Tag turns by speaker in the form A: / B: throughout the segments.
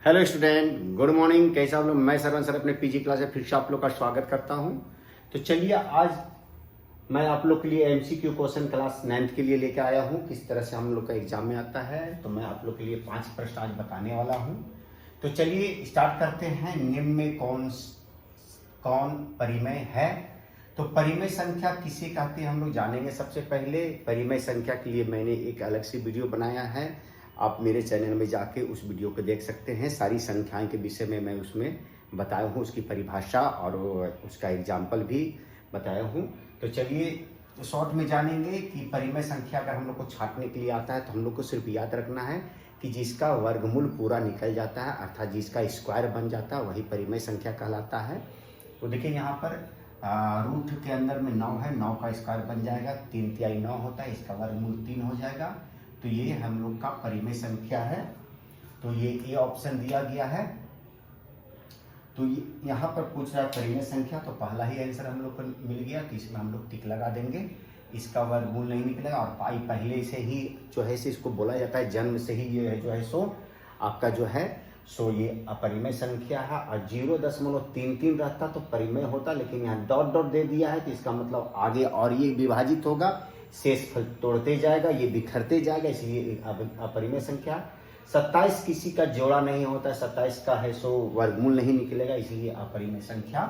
A: Hello student, good morning. कैसे आप लोग? मैं सरवन सर अपने पीजी क्लास में फिर से आप लोग का स्वागत करता हूं। तो चलिए, आज मैं आप लोग के लिए एमसीक्यू क्वेश्चन क्लास 9th के लिए लेके आया हूं। किस तरह से हम लोग का एग्जाम में आता है, तो मैं आप लोग के लिए 5 प्रश्न आज बताने वाला हूं। तो चलिए स्टार्ट करते हैं। निम्न में कौन परिमेय है? तो परिमेय संख्या किसे कहते हैं हम लोग जानेंगे। सबसे पहले परिमेय संख्या के लिए मैंने एक अलग से वीडियो बनाया है, आप मेरे चैनल में जाके उस वीडियो को देख सकते हैं। सारी संख्याएं के विषय में मैं उसमें बताया हूँ, उसकी परिभाषा और उसका एग्जाम्पल भी बताया हूँ। तो चलिए शॉर्ट में जानेंगे कि परिमेय संख्या अगर हम लोग को छांटने के लिए आता है तो हम लोग को सिर्फ याद रखना है कि जिसका वर्गमूल पूरा निकल जाता है, अर्थात जिसका स्क्वायर बन जाता है, वही परिमेय संख्या कहलाता है। तो देखिए यहाँ पर रूट के अंदर में 9 है, 9 का स्क्वायर बन जाएगा, 3 तिहाई 9 होता है, इसका वर्गमूल 3 हो जाएगा। तो ये हम लोग का परिमेय संख्या है। तो ये ऑप्शन दिया गया है। तो यहाँ पर पूछ रहा है परिमेय संख्या, तो पहला ही आंसर हम लोग को मिल गया। तो इसमें हम लोग टिक लगा देंगे, इसका वर्गमूल नहीं निकलेगा। और पाई पहले से ही जो है से इसको बोला जाता है, जन्म से ही ये जो है सो आपका जो है सो ये अपरिमेय संख्या है। और 0.33 रहता तो परिमेय होता, लेकिन यहाँ डॉट डॉट दे दिया है, तो इसका मतलब आगे और ये विभाजित होगा, शेष फल तोड़ते जाएगा, ये बिखरते जाएगा, इसलिए अपरिमेय संख्या। 27 किसी का जोड़ा नहीं होता, 27 का है सो वर्गमूल नहीं निकलेगा, इसलिए अपरिमेय संख्या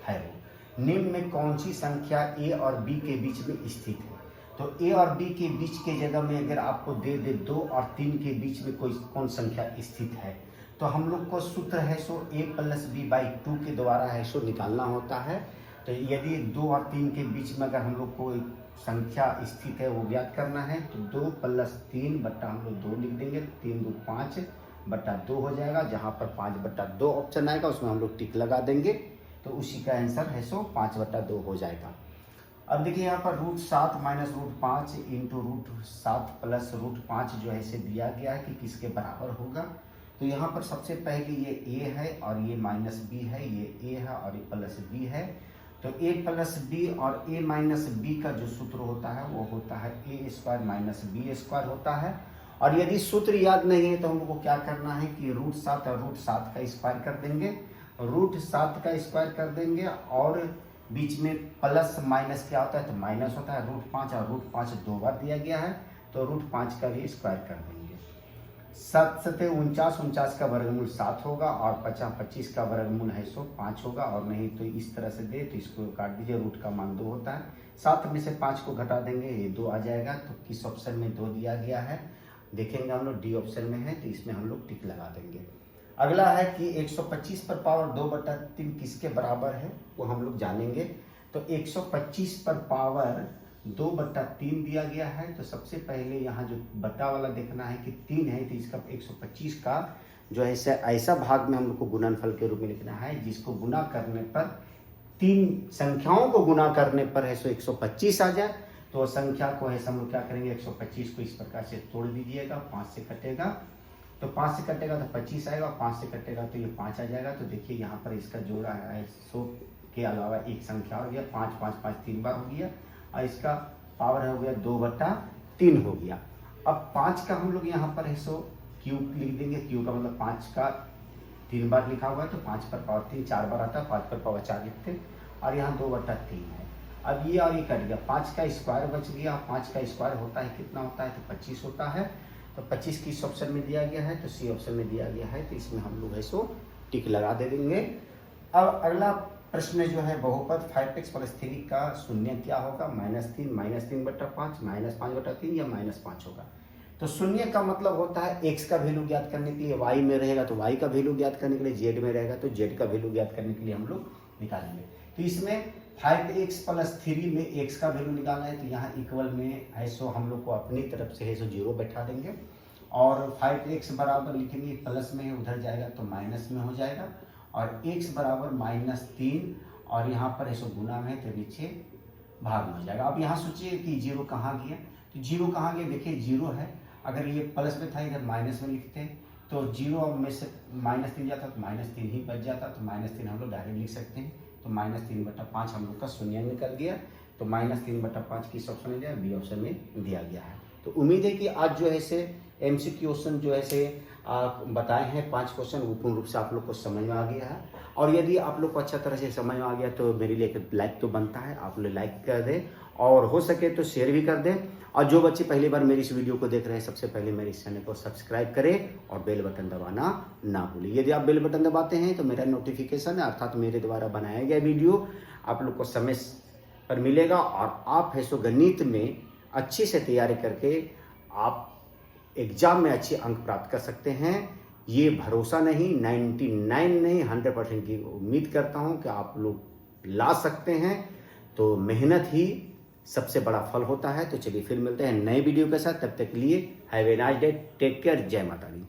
A: है वो। निम्न में कौन सी संख्या ए और बी के बीच में स्थित है? तो ए और बी के बीच के जगह में अगर आपको दे 2 और 3 के बीच में कोई कौन संख्या स्थित है, तो हम लोग को सूत्र है सो a+b/2 के द्वारा है सो निकालना होता है। तो यदि 2 और 3 के बीच में अगर हम लोग को संख्या स्थित है वो ज्ञात करना है, तो 2+3 बट्टा हम लोग 2 लिख देंगे, 3 2 5 बट्टा 2 हो जाएगा। जहाँ पर 5/2 ऑप्शन आएगा उसमें हम लोग टिक लगा देंगे, तो उसी का आंसर है सो 5/2 हो जाएगा। अब देखिए यहाँ पर √7 - √5 इंटू √7 प्लस √5 जो है इसे दिया गया है कि किसके बराबर होगा। तो यहाँ पर सबसे पहले ये a है और ये -b है, ये a है और ये +b है। तो a+b और a-b का जो सूत्र होता है वो होता है a² - b² होता है। और यदि सूत्र याद नहीं है तो हम लोग को क्या करना है कि √7 और √7 का स्क्वायर कर देंगे, √7 का स्क्वायर कर देंगे, और बीच में प्लस माइनस क्या होता है, तो माइनस होता है। √5 और √5 2 बार दिया गया है, तो √5 का भी स्क्वायर कर देंगे। 7 7 49, 49 का वर्गमूल 7 होगा, और 50 25 का वर्गमूल है सो 5 होगा। और नहीं तो इस तरह से दे तो इसको काट दीजिए, रूट का मान 2 होता है। 7 में से 5 को घटा देंगे, ये 2 आ जाएगा। तो किस ऑप्शन में 2 दिया गया है देखेंगे हम लोग, डी ऑप्शन में है, तो इसमें हम लोग टिक लगा देंगे। अगला है कि 125 पर पावर 2/3 किसके बराबर है, वो हम लोग जानेंगे। तो 125 पर पावर 2/3 दिया गया है। तो सबसे पहले यहाँ जो बटा वाला देखना है कि 3 है, तो इसका 125 का जो है ऐसा भाग में हम लोग को गुणनफल के रूप में लिखना है जिसको गुना करने पर 3 संख्याओं को गुना करने पर है सो 125 आ जाए। तो संख्या को है हम लोग क्या करेंगे, 125 को इस प्रकार से तोड़ दीजिएगा, 5 से कटेगा, तो 5 से कटेगा तो 25 आएगा, 5 से कटेगा तो ये 5 आ जाएगा। तो देखिए यहाँ पर इसका जोड़ा है 100 के अलावा एक संख्या हो गया, 5 5 5 3 बार हो गया, और इसका पावर हो गया 2/3 हो गया। अब 5 का हम लोग यहाँ पर है सो क्यूब लिख देंगे, क्यूब का मतलब 5 का 3 बार लिखा हुआ है, तो 5 पर पावर 3 4 बार आता है, 5 पर पावर 4 लिखते, और यहाँ 2/3 है। अब ये और ये कट गया, 5 का स्क्वायर बच गया। 5 का स्क्वायर होता है कितना होता है, तो 25 होता है। तो 25 किस ऑप्शन में दिया गया है, तो सी ऑप्शन में दिया गया है, तो इसमें हम लोग है सो टिक लगा दे देंगे। अब अगला प्रश्न जो है बहुपद 5x + 3 का शून्य क्या होगा, -3 -3/5 -5/3 या -5 होगा। तो शून्य का मतलब होता है x का वैल्यू ज्ञात करने के लिए, y में रहेगा तो y का वैल्यू ज्ञात करने के लिए, z में रहेगा तो z का वैल्यू ज्ञात करने के लिए हम लोग निकालेंगे। तो इसमें 5x + 3 में x का वैल्यू निकालना है, तो यहाँ इक्वल में है सो हम लोग को अपनी तरफ से है सो 0 बैठा देंगे, और 5x बराबर लिखेंगे, प्लस में उधर जाएगा तो माइनस में हो जाएगा, और x बराबर -3, और यहाँ पर है सो गुना में, तो नीचे भाग में हो जाएगा। अब यहाँ सोचिए कि 0 कहाँ गया, तो 0 कहाँ गया, देखिए 0 है, अगर ये प्लस में था इधर माइनस में लिखते हैं, तो 0 में से -3 जाता तो -3 ही बच जाता, तो -3 हम लोग डायरेक्ट लिख सकते हैं। तो -3/5 हम लोग का शून्य निकल गया। तो -3/5 किस ऑप्शन में दिया, बी ऑप्शन में दिया गया है। तो उम्मीद है कि आज जो है से एमसीक्यू क्वेश्चन जो ऐसे बताए हैं 5 क्वेश्चन, वो पूर्ण रूप से आप लोग को समझ में आ गया है। और यदि आप लोग को अच्छा तरह से समझ में आ गया तो मेरे लिए एक लाइक तो बनता है, आप लोग लाइक कर दें और हो सके तो शेयर भी कर दें। और जो बच्चे पहली बार मेरी इस वीडियो को देख रहे हैं, सबसे पहले मेरे इस चैनल को सब्सक्राइब करें और बेल बटन दबाना ना भूलें। यदि आप बेल बटन दबाते हैं तो मेरा नोटिफिकेशन अर्थात मेरे द्वारा बनाया गया वीडियो आप लोग को समय पर मिलेगा और आप है सो गणित में अच्छी से तैयारी करके आप एग्जाम में अच्छे अंक प्राप्त कर सकते हैं। ये भरोसा नहीं, 99 नहीं 100% की उम्मीद करता हूं कि आप लोग ला सकते हैं। तो मेहनत ही सबसे बड़ा फल होता है। तो चलिए फिर मिलते हैं नए वीडियो के साथ, तब तक के लिए have a nice day, take care, जय माता दी।